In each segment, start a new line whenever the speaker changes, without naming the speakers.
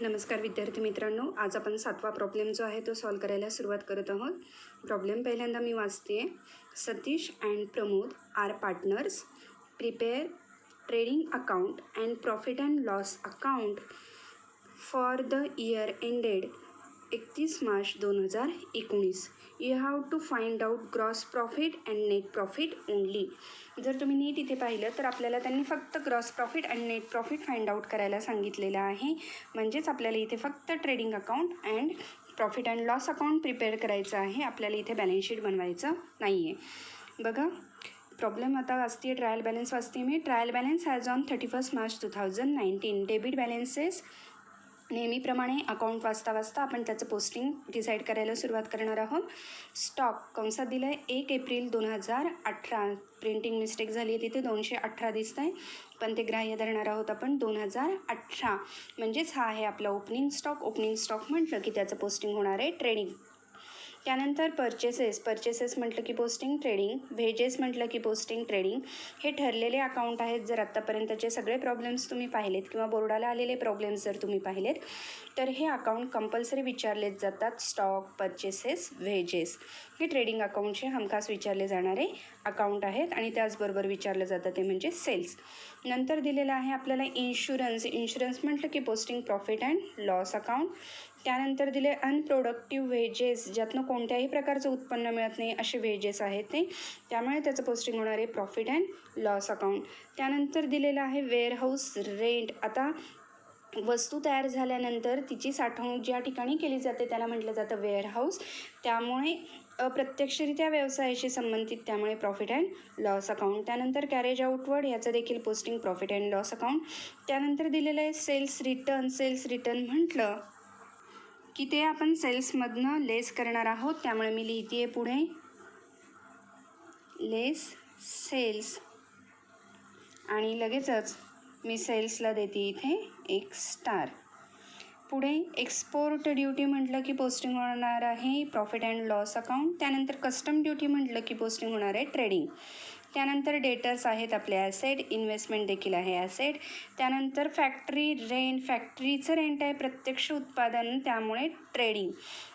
नमस्कार विद्यार्थी मित्रांनो, आज आपण 7वा प्रॉब्लेम जो आहे तो सॉल्व करायला सुरुवात करत आहोत. प्रॉब्लेम पहिल्यांदा मी वाचते. Satish and Pramod are partners. Prepare trading account and profit and loss account for the year ended 31 March 2019. You have to find out gross profit and net profit only. जर तुम्ही नीट इथे पाहिलं तर आपल्याला त्यांनी फक्त gross profit and net profit find out करायला सांगितलेलं आहे. म्हणजेच आपल्याला इथे फक्त trading account and profit and loss account prepare करायचं आहे. आपल्याला इथे बॅलन्स शीट बनवायचं नाही आहे. बघा प्रॉब्लेम आता वाचते. ट्रायल बॅलन्स वाचते मी. Trial balance as on 31 March 2019. Debit balances. नेहमीप्रमाणे अकाउंट वाचता आपण त्याचं पोस्टिंग डिसाईड करायला सुरुवात करणार आहोत. स्टॉक कंसात दिलं आहे 1 एप्रिल 2018. प्रिंटिंग मिस्टेक झाली आहे, तिथे 218 दिसत आहे, पण ते ग्राह्य धरणार आहोत आपण. 2018 म्हणजेच हा आहे आपला ओपनिंग स्टॉक. ओपनिंग स्टॉक म्हटलं की त्याचं पोस्टिंग होणार आहे ट्रेडिंग. त्यानंतर पर्चेसेस म्हटलं की पोस्टिंग ट्रेडिंग. व्हेजेस म्हटलं की पोस्टिंग ट्रेडिंग. हे ठरलेले अकाउंट आहेत. जर आत्तापर्यंतचे सगळे प्रॉब्लेम्स तुम्ही पाहिलेत किंवा बोर्डाला आलेले प्रॉब्लेम्स जर तुम्ही पाहिलेत तर हे अकाउंट कंपल्सरी विचारलेच जातात. स्टॉक, पर्चेसेस, व्हेजेस हे ट्रेडिंग अकाउंटचे हमखास विचारले जाणारे अकाउंट आहेत. आणि त्याचबरोबर विचारलं जातं ते म्हणजे सेल्स. नंतर दिलेलं आहे आपल्याला इन्शुरन्स म्हटलं की posting profit and loss account. त्यानंतर दिले अनप्रोडक्टिव्ह व्हेजेस, ज्यातनं कोणत्याही प्रकारचं उत्पन्न मिळत नाही असे व्हेजेस आहेत ते, त्यामुळे त्याचं पोस्टिंग होणार आहे प्रॉफिट अँड लॉस अकाउंट. त्यानंतर दिलेलं आहे वेअरहाऊस रेंट. आता वस्तू तयार झाल्यानंतर तिची साठवणूक ज्या ठिकाणी केली जाते त्याला म्हटलं जातं वेअरहाऊस. त्यामुळे अप्रत्यक्षरित्या व्यवसायाशी संबंधित, त्यामुळे प्रॉफिट अँड लॉस अकाउंट. त्यानंतर कॅरेज आउटवर्ड याचं देखील posting profit and loss account. त्यानंतर दिलेलं आहे सेल्स रिटर्न म्हटलं की ते आपण सेल्समधनं लेस करणार आहोत. त्यामुळे मी लिहिते आहे पुढे लेस सेल्स आणि लगेचच मी सेल्सला देते इथे 1 स्टार. पुढे एक्सपोर्ट ड्युटी म्हटलं की पोस्टिंग होणार आहे प्रॉफिट अँड लॉस अकाउंट. त्यानंतर कस्टम ड्युटी म्हटलं की पोस्टिंग होणार आहे ट्रेडिंग. त्यानंतर डेटर्स आहेत आपले ॲसेट. इन्व्हेस्टमेंट देखील आहे ॲसेट. त्यानंतर फॅक्टरी रेंट. फॅक्टरीचं रेंट आहे प्रत्यक्ष उत्पादन, त्यामुळे ट्रेडिंग.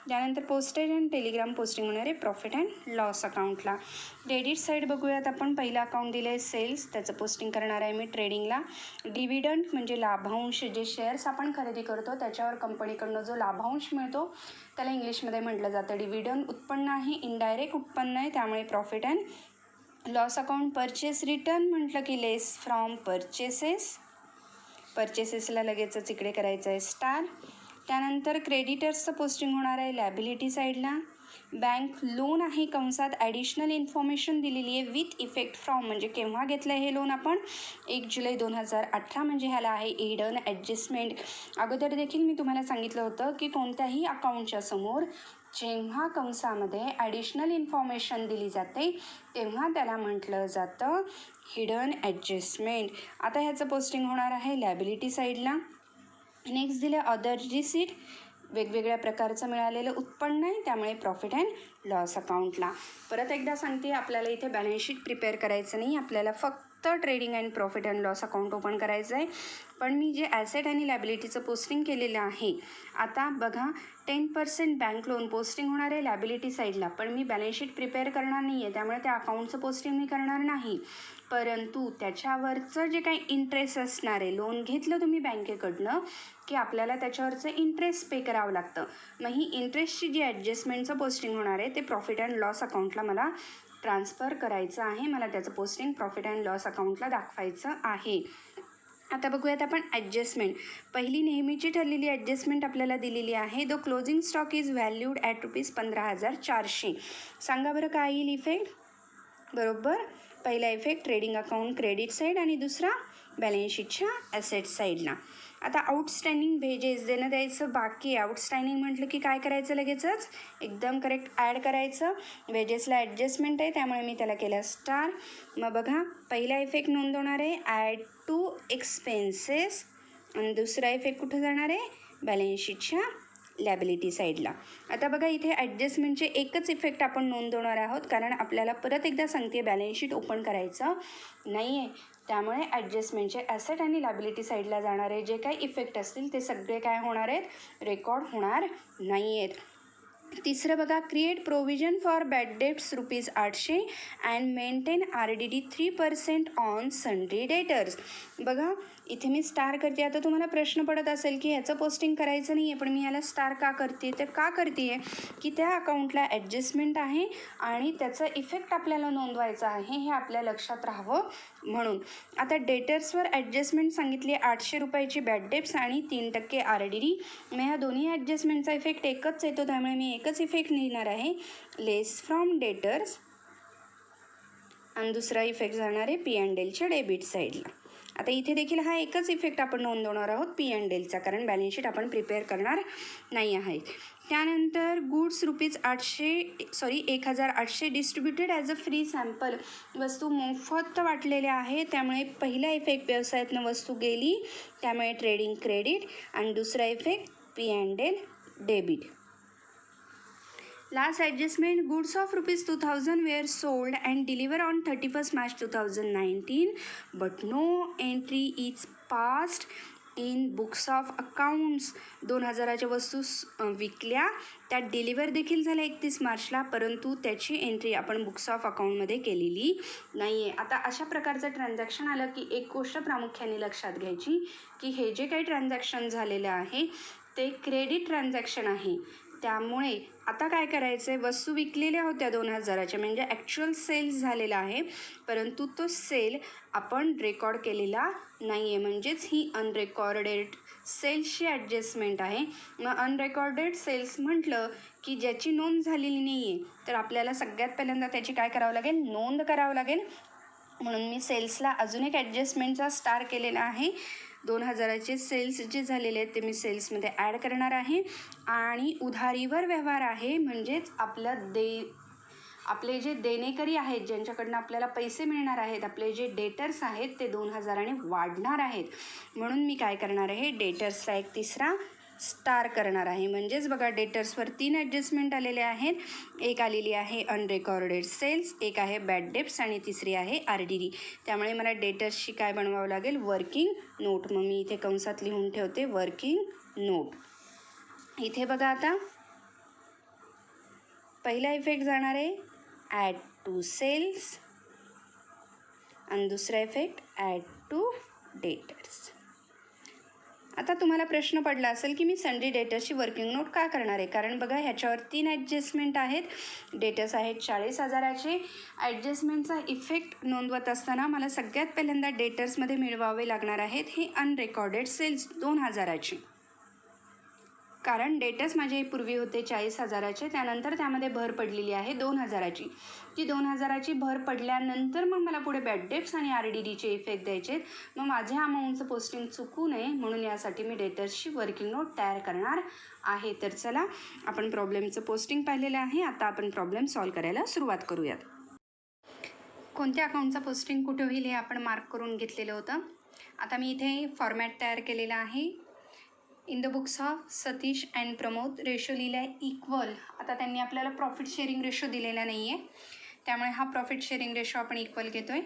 त्यानंतर पोस्टेज अँड टेलिग्राम पोस्टिंग होणार आहे प्रॉफिट अँड लॉस अकाउंटला. क्रेडिट साईड बघूयात आपण. पहिलं अकाउंट दिलं आहे सेल्स, त्याचं पोस्टिंग करणार आहे मी ट्रेडिंगला. डिव्हिडंड म्हणजे लाभांश, जे शेअर्स आपण खरेदी करतो त्याच्यावर कंपनीकडनं जो लाभांश मिळतो त्याला इंग्लिशमध्ये म्हटलं जातं डिव्हिडंड. उत्पन्न आहे, इनडायरेक्ट उत्पन्न आहे, त्यामुळे profit and loss account. Purchase return म्हटलं की लेस फ्रॉम पर्चेसेसला लगेचच इकडे करायचं आहे स्टार. त्यानंतर क्रेडिटर्सचं पोस्टिंग होणार आहे लॅबिलिटी साईडला. बँक लोन आहे कंसात ॲडिशनल इन्फॉर्मेशन दिलेली आहे विथ इफेक्ट फ्रॉम, म्हणजे केव्हा घेतलं आहे हे लोन आपण 1 जुलै 2018, म्हणजे ह्याला आहे हिडन ॲडजस्टमेंट. अगोदर देखील मी तुम्हाला सांगितलं होतं की कोणत्याही अकाउंटच्या समोर जेव्हा कंसामध्ये ॲडिशनल इन्फॉर्मेशन दिली जाते तेव्हा त्याला म्हटलं जातं हिडन ॲडजस्टमेंट. आता ह्याचं पोस्टिंग होणार आहे लॅबिलिटी साईडला. नेक्स्ट दिलं अदर रिसीट. वेगवेगळ्या प्रकारचं मिळालेलं उत्पन्न आहे, त्यामुळे प्रॉफिट अँड लॉस अकाउंटला. परत एकदा सांगते, आपल्याला इथे बॅलन्स शीट प्रिपेअर करायचं नाही, आपल्याला फक्त trading and profit and loss account open करायचं आहे. पण मी जे ॲसेट आणि लॅबिलिटीचं पोस्टिंग केलेलं आहे, आता बघा 10% बँक लोन पोस्टिंग होणार आहे लॅबिलिटी साईडला. पण मी बॅलन्स शीट प्रिपेअर करणार नाही आहे, त्यामुळे त्या अकाउंटचं पोस्टिंग मी करणार नाही. परंतु त्याच्यावरचं जे काही इंटरेस्ट असणार आहे, लोन घेतलं तुम्ही बँकेकडनं की आपल्याला त्याच्यावरचं इंटरेस्ट पे करावं लागतं. मग ही इंटरेस्टची जी ॲडजस्टमेंटचं पोस्टिंग होणार आहे ते प्रॉफिट अँड लॉस अकाउंटला मला ट्रान्सफर करायचं आहे. मला त्याचं पोस्टिंग प्रॉफिट अँड लॉस अकाउंटला दाखवायचं आहे. आता बघूयात आपण ॲडजस्टमेंट. पहिली नेहमीची ठरलेली ॲडजस्टमेंट आपल्याला दिलेली आहे. The closing stock is valued at ₹15,400. सांगा बरं काय येईल इफेक्ट. बरोबर, पहिला effect trading account credit side आणि दुसरा बॅलन्स शीटच्या ॲसेट साईडला. आता आउटस्टँडिंग व्हेजेस देणं द्यायचं बाकी. आउटस्टँडिंग म्हटलं की काय करायचं, लगेचच एकदम करेक्ट ॲड करायचं. व्हेजेसला ॲडजस्टमेंट आहे, त्यामुळे मी त्याला केलं स्टार. मग बघा पहिला इफेक्ट नोंदवणार आहे ॲड टू एक्सपेन्सेस आणि दुसरा इफेक्ट कुठं जाणार आहे बॅलन्स शीटच्या लॅबिलिटी साईडला. आता बघा इथे ॲडजस्टमेंटचे एकच इफेक्ट आपण नोंदवणार आहोत, कारण आपल्याला परत एकदा सांगते बॅलन्स शीट ओपन करायचं नाही आहे. त्यामुळे ॲडजस्टमेंटचे ॲसेट आणि लायबिलिटी साईडला जाणारे जे काही इफेक्ट असतील ते सगळे काय होणार आहेत, रेकॉर्ड होणार नाही आहेत. तिसरं बघा, create provision for bad debts ₹800 and maintain RDD 3% on sundry debtors. बघा इथे मी स्टार करते. आता तुम्हाला प्रश्न पडत असेल की ह्याचं पोस्टिंग करायचं नाही आहे, पण मी ह्याला स्टार का करते? तर का करते आहे की त्या अकाउंटला ॲडजस्टमेंट आहे आणि त्याचा इफेक्ट आपल्याला नोंदवायचा आहे, हे आपल्या लक्षात राहावं म्हणून. आता डेटर्सवर ॲडजस्टमेंट सांगितली ₹800 बॅड डेट्स आणि 3% RDD. मग ह्या दोन्ही ॲडजस्टमेंटचा इफेक्ट एकच येतो, त्यामुळे मी एकच इफेक्ट लिहिणार आहे, लेस फ्रॉम डेटर्स, आणि दुसरा इफेक्ट जाणार आहे P&Lच्या डेबिट साईडला. आता इथे देखील हा एकच इफेक्ट आपण नोंदवणार आहोत P&Lचा, कारण बॅलन्स शीट आपण प्रिपेअर करणार नाही आहे. त्यानंतर goods ₹1800 distributed as a free sample. वस्तू मोफत वाटलेल्या आहे, त्यामुळे पहिला इफेक्ट व्यवसायातनं वस्तू गेली, त्यामुळे ट्रेडिंग क्रेडिट, आणि दुसरा effect P&L debit. Last adjustment, goods of ₹2000 were sold and delivered on 31st March 2019, but no entry is passed in books of accounts. 2000च्या वस्तू विकल्या, त्या डिलिव्हर देखील झाल्या 31 मार्चला, परंतु त्याची एंट्री आपण बुक्स ऑफ अकाउंटमध्ये केलेली नाही आहे. आता अशा प्रकारचं ट्रान्झॅक्शन आलं की एक गोष्ट प्रामुख्याने लक्षात घ्यायची की हे जे काही ट्रान्झॅक्शन झालेलं आहे ते क्रेडिट ट्रान्झॅक्शन आहे. त्यामुळे आता काय करायचं आहे, वस्तू विकलेल्या होत्या 2000च्या, म्हणजे ॲक्च्युअल सेल्स झालेला आहे, परंतु तो सेल आपण रेकॉर्ड केलेला नाही आहे, म्हणजेच ही अनरेकॉर्डेड सेल्सची ॲडजस्टमेंट आहे. मग अनरेकॉर्डेड सेल्स म्हटलं की ज्याची नोंद झालेली नाही आहे, तर आपल्याला सगळ्यात पहिल्यांदा त्याची काय करावं लागेल, नोंद करावं लागेल. म्हणून मी सेल्सला अजून एक ॲडजस्टमेंटचा स्टार केलेला आहे. 2000चे सेल्स जे झालेले आहेत ते मी सेल्समध्ये ॲड करणार आहे. आणि उधारीवर व्यवहार आहे, म्हणजेच आपले जे देणेकरी आहेत, ज्यांच्याकडनं आपल्याला पैसे मिळणार आहेत, आपले जे डेटर्स आहेत ते 2000ने वाढणार आहेत. म्हणून मी काय करणार आहे, डेटर्सला एक तिसरा स्टार करणार आहे. म्हणजेच बघा डेटर्सवर 3 ॲडजस्टमेंट आलेले आहेत. एक आलेली आहे अनरेकॉर्डेड सेल्स, एक आहे बॅड डेट्स आणि तिसरी आहे RDD. त्यामुळे मला डेटर्सची काय बनवावं लागेल, वर्किंग नोट. मग मी इथे कंसात लिहून ठेवते वर्किंग नोट. इथे बघा आता पहिला इफेक्ट जाणार आहे ॲड टू सेल्स आणि दुसरा इफेक्ट ॲड टू डेटर्स. आता तुम्हाला प्रश्न पडला असेल की मी सन्ड्री डेटर्सची वर्किंग नोट का करणार आहे, कारण बघा ह्याच्यावर 3 ॲडजस्टमेंट आहेत. डेटर्स आहेत 40,000चे. ॲडजस्टमेंटचा इफेक्ट नोंदवत असताना मला सगळ्यात पहिल्यांदा डेटर्समध्ये मिळवावे लागणार आहेत हे अनरेकॉर्डेड सेल्स 2000चे, कारण डेटर्स माझे पूर्वी होते 40,000चे, त्यानंतर त्यामध्ये भर पडलेली आहे 2000ची. ती 2000ची भर पडल्यानंतर मग मला पुढे बॅड डेट्स आणि RDDचे इफेक्ट द्यायचे. मग माझ्या अमाऊंटचं पोस्टिंग चुकू नये म्हणून यासाठी मी डेटर्सची वर्किंग नोट तयार करणार आहे. तर चला, आपण प्रॉब्लेमचं पोस्टिंग पाहिलेलं आहे. आता आपण प्रॉब्लेम सॉल्व करायला सुरुवात करूयात. कोणत्या अकाउंटचा पोस्टिंग कुठे होईल हे आपण मार्क करून घेतलेलं होतं. आता मी इथे फॉर्मॅट तयार केलेला आहे. In the books of Satish and Pramod ratio लिहिला आहे इक्वल. आता त्यांनी आपल्याला प्रॉफिट शेअरिंग रेशो दिलेला नाही आहे, त्यामुळे हा प्रॉफिट शेअरिंग रेशो आपण इक्वल घेतो आहे.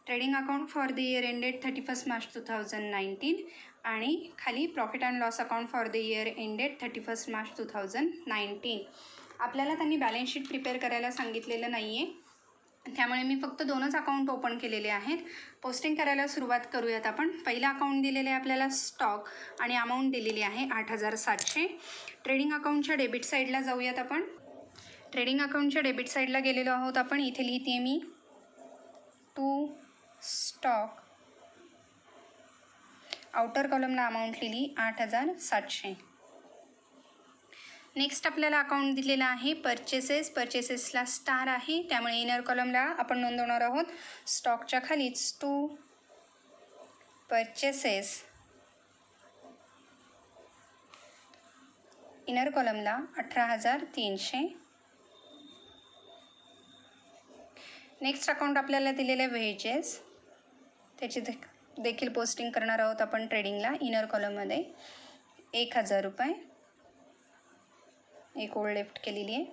Trading account for the year ended 31st March 2019 आणि खाली profit and loss account for the year ended 31st March 2019. आपल्याला त्यांनी बॅलन्स शीट प्रिपेअर करायला सांगितलेलं नाही आहे, त्यामुळे मी फक्त 2च अकाउंट ओपन केलेले आहेत. पोस्टिंग करायला सुरुवात करूयात आपण. पहिला अकाउंट दिलेलं आहे आपल्याला स्टॉक आणि अमाऊंट दिलेली आहे 8,700. ट्रेडिंग अकाउंटच्या डेबिट साईडला जाऊयात आपण. ट्रेडिंग अकाउंटच्या डेबिट साईडला गेलेलो आहोत आपण. इथे लिहिते मी टू स्टॉक. आउटर कॉलमला अमाऊंट लिहिली 8,700. नेक्स्ट आपल्याला अकाउंट दिलेला आहे परचेसेस. परचेसेसला स्टार आहे, त्यामुळे इनर कॉलमला आपण नोंदवणार आहोत स्टॉकच्या खालीच टू परचेसेस. इनर कॉलमला 18,300. नेक्स्ट अकाउंट आपल्याला दिलेले वेजेस, त्याची देखील पोस्टिंग करणार आहोत आपण ट्रेडिंगला. इनर कॉलममध्ये 1,000 रुपये, एक ओळ लेफ्ट केलेली आहे.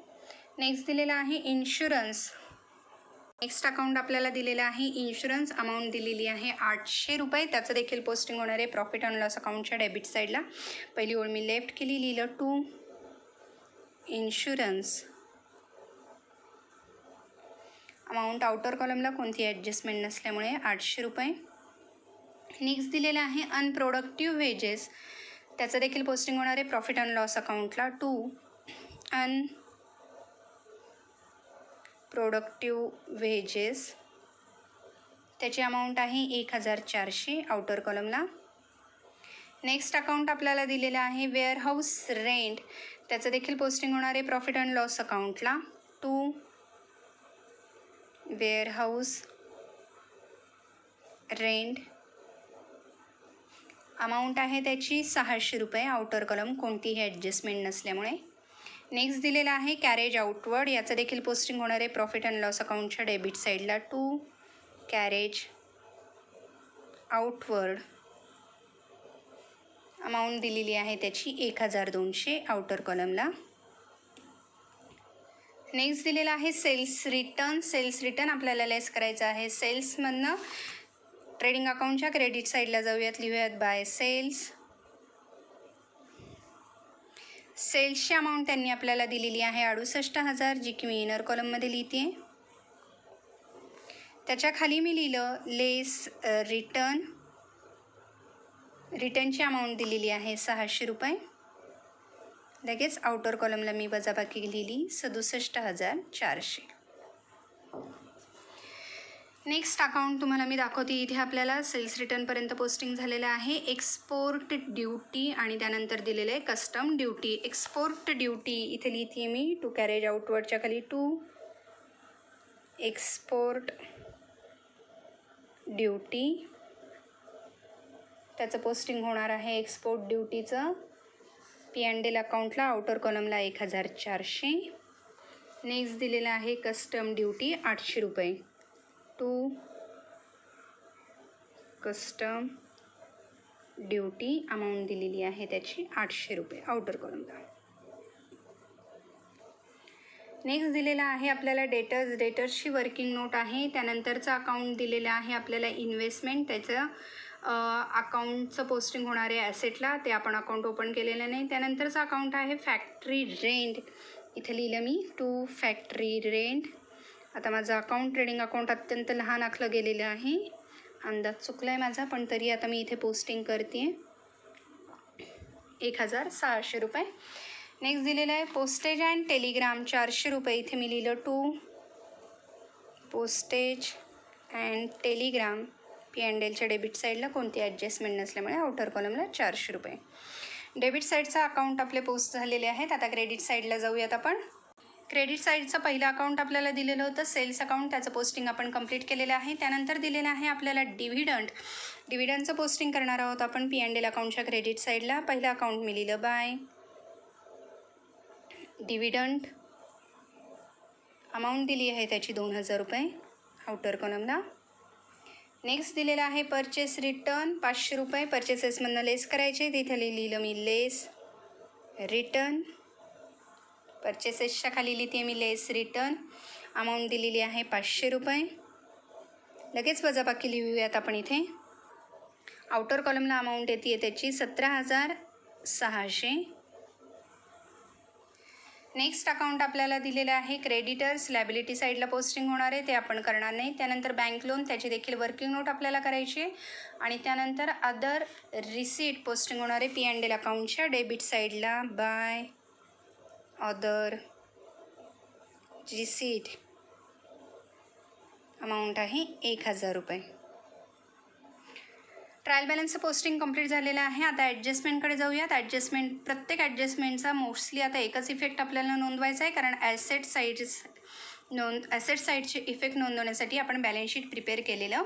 नेक्स्ट दिलेला आहे इन्शुरन्स. नेक्स्ट अकाउंट आपल्याला दिलेलं आहे इन्शुरन्स. अमाऊंट दिलेली आहे 800 रुपये. त्याचं देखील पोस्टिंग होणार आहे प्रॉफिट अँड लॉस अकाउंटच्या डेबिट साईडला. पहिली ओळ मी लेफ्ट केली, लिहिलं टू इन्शुरन्स. अमाऊंट आउटर कॉलमला कोणती ॲडजस्टमेंट नसल्यामुळे 800 रुपये. नेक्स्ट दिलेलं आहे अनप्रोडक्टिव्ह वेजेस. त्याचं देखील पोस्टिंग होणार आहे प्रॉफिट अँड लॉस अकाउंटला. To productive wages. त्याची अमाऊंट आहे 1400 आउटर कॉलमला. नेक्स्ट अकाउंट आपल्याला दिलेलं आहे वेअरहाऊस रेंट. त्याचं देखील पोस्टिंग होणार आहे प्रॉफिट अँड लॉस अकाउंटला. To warehouse rent. अमाऊंट आहे त्याची 600 रुपये आउटर कॉलम कोणतीही ॲडजस्टमेंट नसल्यामुळे. नेक्स्ट दिलेला आहे कॅरेज आउटवर्ड. याचं देखील पोस्टिंग होणार आहे प्रॉफिट अँड लॉस अकाउंटच्या डेबिट साईडला. To carriage outward. अमाऊंट दिलेली आहे त्याची 1200 आउटर कॉलमला. नेक्स्ट दिलेला आहे सेल्स रिटर्न. सेल्स रिटर्न आपल्याला लेस करायचं आहे सेल्समधनं. ट्रेडिंग अकाउंटच्या क्रेडिट साईडला जाऊयात, लिहूयात बाय सेल्स. सेल्सची अमाऊंट त्यांनी आपल्याला दिलेली आहे 68,000, जी की मी इनर कॉलममध्ये लिहिते. त्याच्या खाली मी लिहिलं लेस रिटर्न. रिटर्नची अमाऊंट दिलेली आहे 600 रुपये. लगेच आउटर कॉलमला मी वजाबाकी लिहिली 67,400. नेक्स्ट अकाउंट तुम्हाला मी दाखवते. इथे आपल्याला सेल्स रिटर्नपर्यंत पोस्टिंग झालेलं आहे. एक्सपोर्ट ड्युटी आणि त्यानंतर दिलेलं आहे कस्टम ड्युटी. एक्सपोर्ट ड्युटी इथे लिहिते मी टू कॅरेज आउटवर्डच्या खाली टू एक्सपोर्ट ड्युटी. त्याचं पोस्टिंग होणार आहे एक्सपोर्ट ड्युटीचं P&L अकाउंटला आउटर कॉलमला 1400. नेक्स्ट दिलेलं आहे कस्टम ड्युटी 800 रुपये. To custom duty. अमाऊंट दिलेली आहे त्याची 800 रुपये आउटर कॉलमला. नेक्स्ट दिलेला आहे आपल्याला डेटर्स. डेटर्सची वर्किंग नोट आहे. त्यानंतरचं अकाउंट दिलेलं आहे आपल्याला इन्व्हेस्टमेंट. त्याचं अकाउंटचं पोस्टिंग होणार आहे ॲसेटला. ते आपण अकाउंट ओपन केलेलं नाही. त्यानंतरचं अकाउंट आहे फॅक्टरी रेंट. इथे लिहिलं मी टू फॅक्टरी रेंट. आता माझं अकाउंट ट्रेडिंग अकाउंट अत्यंत लहान आखलं गेलेलं आहे. अंदाज चुकला आहे माझा, पण तरी आता मी इथे पोस्टिंग करते 1600 रुपये. नेक्स्ट दिलेलं आहे पोस्टेज अँड टेलिग्राम 400 रुपये. इथे मी लिहिलं टू पोस्टेज अँड टेलिग्राम. P&Lच्या डेबिट साईडला कोणती ॲडजस्टमेंट नसल्यामुळे आउटर कॉलमला 400 रुपये. डेबिट साईडचा अकाउंट आपले पोस्ट झालेले आहेत. आता क्रेडिट साईडला जाऊयात आपण. क्रेडिट साईडचं पहिलं अकाउंट आपल्याला दिलेलं होतं सेल्स अकाउंट. त्याचं पोस्टिंग आपण कंप्लीट केलेलं आहे. त्यानंतर दिलेलं आहे आपल्याला डिव्हिडंड. डिव्हिडंडचं पोस्टिंग करणार आहोत आपण P&L अकाउंटच्या क्रेडिट साईडला. पहिलं अकाउंट मी लिहिलं बाय डिव्हिडंड. अमाऊंट दिली आहे त्याची 2000 रुपये आउटर कॉलमला. नेक्स्ट दिलेला आहे परचेस रिटर्न 500 रुपये. परचेसेसमधनं लेस करायचे. तिथे लिहिलं मी लेस रिटर्न. परचेसेसच्या खाली लिहिते मी लेस रिटर्न. अमाऊंट दिलेली आहे 500 रुपये. लगेच वजाबाकी लिहूयात आपण इथे. आउटर कॉलमला अमाऊंट येते त्याची 17,600. नेक्स्ट अकाउंट आपल्याला दिलेलं आहे क्रेडिटर्स. लॅबिलिटी साईडला पोस्टिंग होणार आहे, ते आपण करणार नाही. त्यानंतर बँक लोन, त्याची देखील वर्किंग नोट आपल्याला करायची आहे. आणि त्यानंतर अदर रिसीट पोस्टिंग होणार आहे P&L अकाउंटच्या डेबिट साईडला बाय अदर रिसीट. अमाऊंट आहे 1000 रुपये. ट्रायल बॅलन्सचं पोस्टिंग कंप्लीट झालेलं आहे. आता ॲडजस्टमेंटकडे जाऊयात. प्रत्येक ॲडजस्टमेंटचा मोस्टली आता एकच इफेक्ट आपल्याला नोंदवायचा आहे, कारण ॲसेट साईडचे इफेक्ट नोंदवण्यासाठी आपण बॅलन्स शीट प्रिपेअर केलेलं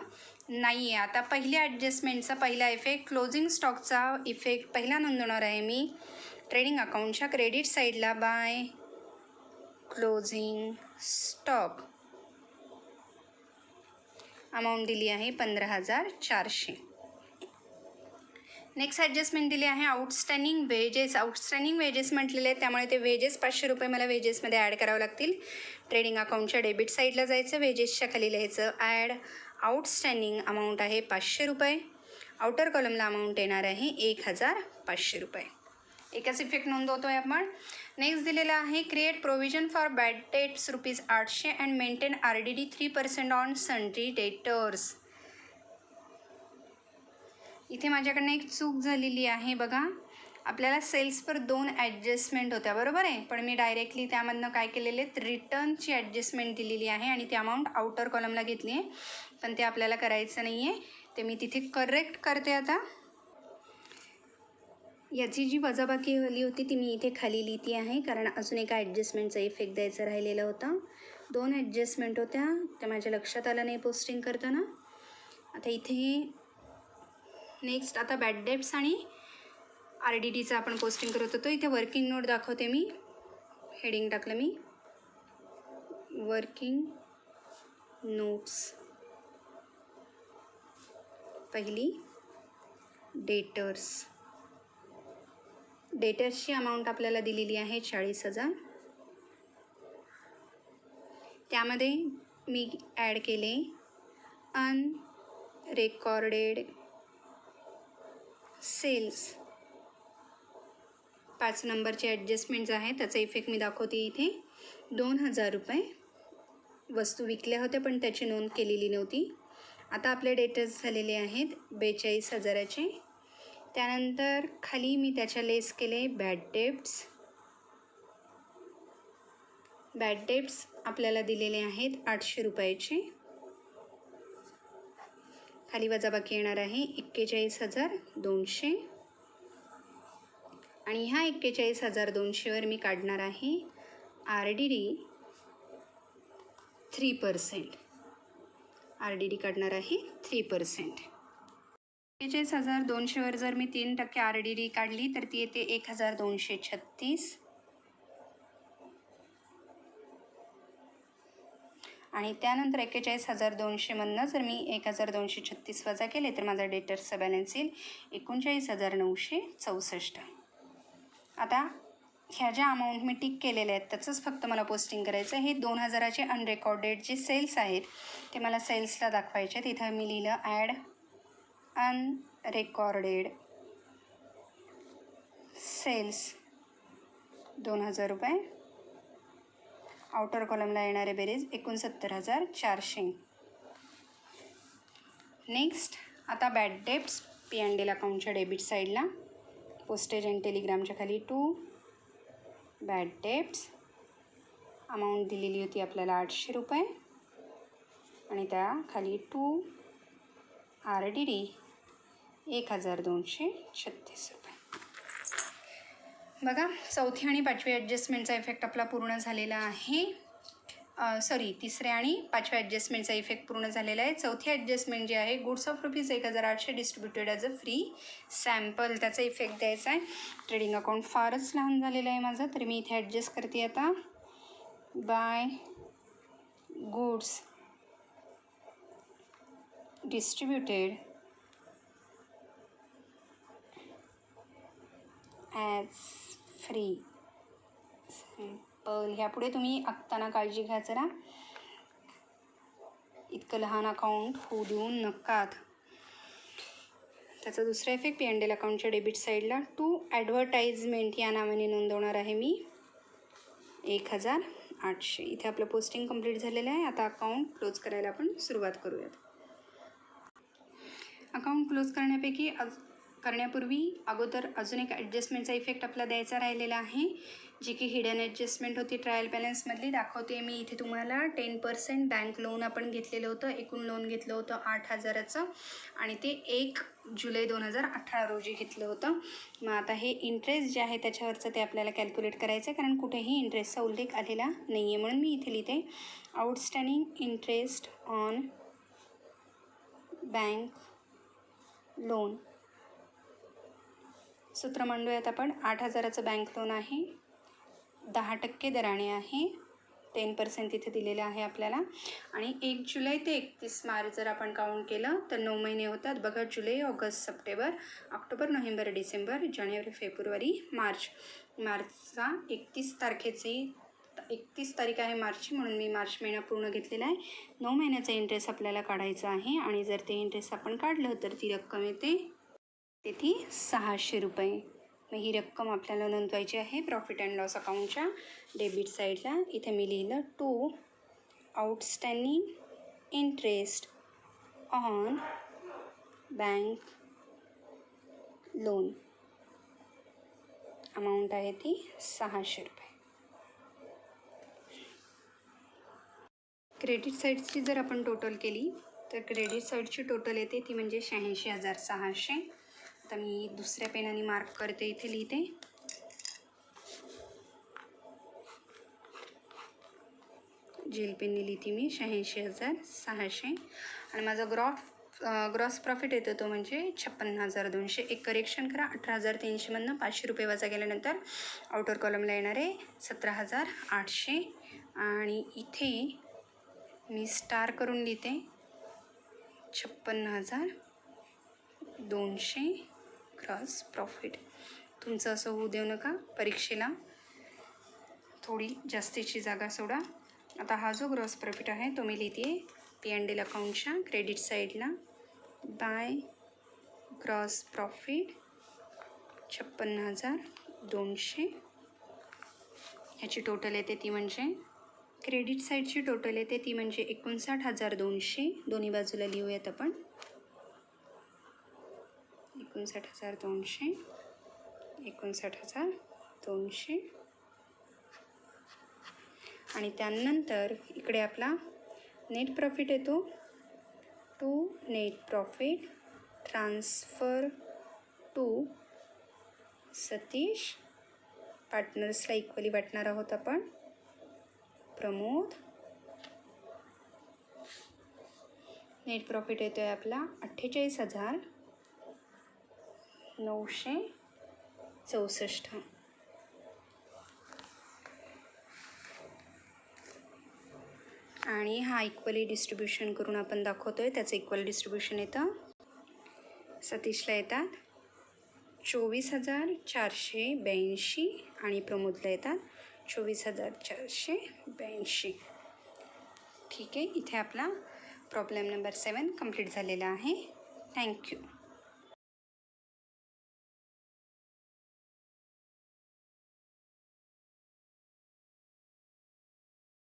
नाही आहे. आता पहिल्या ॲडजस्टमेंटचा पहिला इफेक्ट क्लोजिंग स्टॉकचा इफेक्ट पहिला नोंदवणार आहे मी ट्रेडिंग अकाउंटच्या क्रेडिट साईडला बाय क्लोजिंग स्टॉक. अमाऊंट दिली आहे 15,400. नेक्स्ट ॲडजस्टमेंट दिली आहे आउटस्टँडिंग वेजेस. आउटस्टँडिंग वेजेस म्हटलेले आहेत, त्यामुळे ते वेजेस 500 रुपये मला वेजेसमध्ये ॲड करावं लागतील. ट्रेडिंग अकाउंटच्या डेबिट साईडला जायचं, वेजेसच्या खाली लिहायचं ॲड आउटस्टँडिंग अमाऊंट आहे 500 रुपये. आउटर कॉलमला अमाऊंट येणार आहे 1500 रुपये. एकच इफेक्ट नोंदवतो आहे आपण. नेक्स्ट दिलेला आहे create provision for bad debts ₹800 and maintain RDD 3% on sundry debtors. इथे माझ्याकडनं एक चूक झालेली आहे बघा. आपल्याला सेल्सवर 2 ॲडजस्टमेंट होत्या, बरोबर आहे, पण मी डायरेक्टली त्यामधनं काय केलेले रिटर्नची ॲडजस्टमेंट दिलेली आहे आणि ती अमाऊंट आउटर कॉलमला घेतली आहे, पण ते आपल्याला करायचं नाही आहे. ते मी तिथे करेक्ट करते. आता याची जी वजाबाकी आली होती ती मी इथे खाली लिहिती आहे, कारण अजून एका ॲडजस्टमेंटचा इफेक्ट द्यायचा राहिलेला होता. 2 ॲडजस्टमेंट होत्या, त्या माझ्या लक्षात आलं नाही पोस्टिंग करताना. आता इथे नेक्स्ट आता बॅड डेट्स आणि RDDचा आपण पोस्टिंग करत होतो. इथे वर्किंग नोट दाखवते मी. हेडिंग टाकलं मी वर्किंग नोट्स. पहिली डेटर्सची अमाऊंट आपल्याला दिलेली आहे 40,000. त्यामध्ये मी ॲड केले अनरेकॉर्डेड सेल्स. 5 नंबरचे ॲडजस्टमेंट्स आहेत, त्याचा इफेक्ट मी दाखवते इथे. 2000 रुपये वस्तू विकल्या होत्या, पण त्याची नोंद केलेली नव्हती. आता आपले डेटर्स झालेले आहेत 42,000चे. त्यानंतर खाली मी त्याच्या लेस केले बॅड डेट्स. बॅड डेट्स आपल्याला दिलेले आहेत 800 रुपयाचे. खाली वजाबाकी येणार आहे 41,200 आणि ह्या 41,200वर मी काढणार आहे RDD 3%. RDD काढणार आहे 3%. 41,200वर जर मी 3% RDD काढली तर ती येते 1,236 आणि त्यानंतर 41,200मधनं जर मी 1,236 वजा केले तर माझा डेटर्सचा बॅलन्स येईल 39,964. आता ह्या ज्या अमाऊंट मी टिक केलेल्या आहेत त्याचंच फक्त मला पोस्टिंग करायचं आहे. हे 2000चे अनरेकॉर्डेड जे सेल्स आहेत ते मला सेल्सला दाखवायचे आहेत. इथं मी लिहिलं ॲड अनरेकॉर्डेड सेल्स 2000 रुपये. आउटर कॉलमला येणारे बेरीज 69,400. नेक्स्ट आता बॅड डेट्स P&L अकाउंटच्या डेबिट साईडला पोस्टेज अँड टेलिग्रामच्या खाली 2 बॅड डेट्स. अमाऊंट दिलेली होती आपल्याला 800 रुपये आणि त्या खाली 2 RDD 1,236 रुपये. बघा, चौथी आणि 5वी ॲडजस्टमेंटचा इफेक्ट आपला पूर्ण झालेला आहे. तिसऱ्या आणि 5व्या ॲडजस्टमेंटचा इफेक्ट पूर्ण झालेला आहे. चौथी ॲडजस्टमेंट जी आहे goods of ₹1,800 distributed as a free sample, त्याचा इफेक्ट द्यायचा आहे. ट्रेडिंग अकाउंट फारच लहान झालेलं आहे माझं, तर मी इथे ॲडजस्ट करते. आता by goods distributed as free sample. ह्यापुढे तुम्ही आखताना काळजी घ्या जरा, इतकं लहान अकाउंट होऊ देऊन नकात. त्याचा दुसरा इफेक्ट P&L अकाउंटच्या डेबिट साईडला 2 ॲडव्हर्टाइजमेंट या नावाने नोंदवणार आहे मी 1,800. इथे आपलं पोस्टिंग कंप्लीट झालेलं आहे. आता अकाउंट क्लोज करायला आपण सुरुवात करूयात. अकाउंट क्लोज करण्यापूर्वी अगोदर अजून एक ॲडजस्टमेंटचा इफेक्ट आपला द्यायचा राहिलेला आहे, जी की हिडन ॲडजस्टमेंट होती ट्रायल बॅलन्समधली. दाखवते मी इथे तुम्हाला. 10% बँक लोन आपण घेतलेलं होतं. एकूण लोन घेतलं होतं 8,000चं आणि ते 1 जुलै 2018 रोजी घेतलं होतं. मग आता हे इंटरेस्ट जे आहे त्याच्यावरचं ते आपल्याला कॅल्क्युलेट करायचं आहे, कारण कुठेही इंटरेस्टचा उल्लेख आलेला नाही आहे. म्हणून मी इथे लिहिते outstanding interest on bank loan. सूत्र मांडूयात आपण. 8,000चं बँक लोन आहे, 10% दराने आहे, 10% इथे दिलेलं आहे आपल्याला. आणि 1 जुलै ते 31 मार्च जर आपण काउंट केलं तर 9 महिने होतात बघा. जुलै, ऑगस्ट, सप्टेंबर, ऑक्टोबर, नोव्हेंबर, डिसेंबर, जानेवारी, फेब्रुवारी, मार्च. मार्चचा 31 तारीख आहे मार्चची, म्हणून मी मार्च महिना पूर्ण घेतलेला आहे. 9 महिन्याचा इंटरेस्ट आपल्याला काढायचा आहे आणि जर ते इंटरेस्ट आपण काढलं तर ती रक्कम येते ती 600 रुपये. मग ही रक्कम आपल्याला नोंदवायची आहे प्रॉफिट अँड लॉस अकाउंटच्या डेबिट साईडला. इथे मी लिहिलं to outstanding interest on bank loan. Amount आहे ती 600 रुपये. क्रेडिट साईडची जर आपण टोटल केली तर क्रेडिट साईडची टोटल येते ती म्हणजे 86,600. आता मी दुसऱ्या पेनाने मार्क करते, इथे लिहिते. जेल पेनने लिहिते मी 86,600. आणि माझा ग्रॉस प्रॉफिट येतो तो म्हणजे 56,200. एक करेक्शन करा, 18,300मधनं 500 रुपये वजा केल्यानंतर आउटर कॉलमला येणारे 17,800. आणि इथे मी स्टार करून लिहिते 56,200 ग्रॉस प्रॉफिट. तुमचं असं होऊ देऊ नका, परीक्षेला थोडी जास्तीची जागा सोडा. आता हा जो ग्रॉस प्रॉफिट आहे तो मी लिहिते P&L अकाउंटच्या क्रेडिट साईडला. By gross profit 56,200. ह्याची टोटल येते ती म्हणजे क्रेडिट साईडची टोटल येते ती म्हणजे 59,200. दोन्ही बाजूला लिहूयात आपण 59,200, 59,200. आणि त्यानंतर इकडे आपला नेट प्रॉफिट येतो. To net profit transfer to Satish. पार्टनर्सला इक्वली वाटणार आहोत आपण. प्रमोद. नेट प्रॉफिट येतो आहे आपला 48,964. आणि हा इक्वली डिस्ट्रीब्युशन करून आपण दाखवतो आहे. त्याचं इक्वल डिस्ट्रीब्युशन येतं. सतीशला येतात 24,482 आणि प्रमोदला येतात 24,482. ठीक आहे, इथे आपला प्रॉब्लेम नंबर 7 कंप्लीट झालेला आहे. थँक्यू.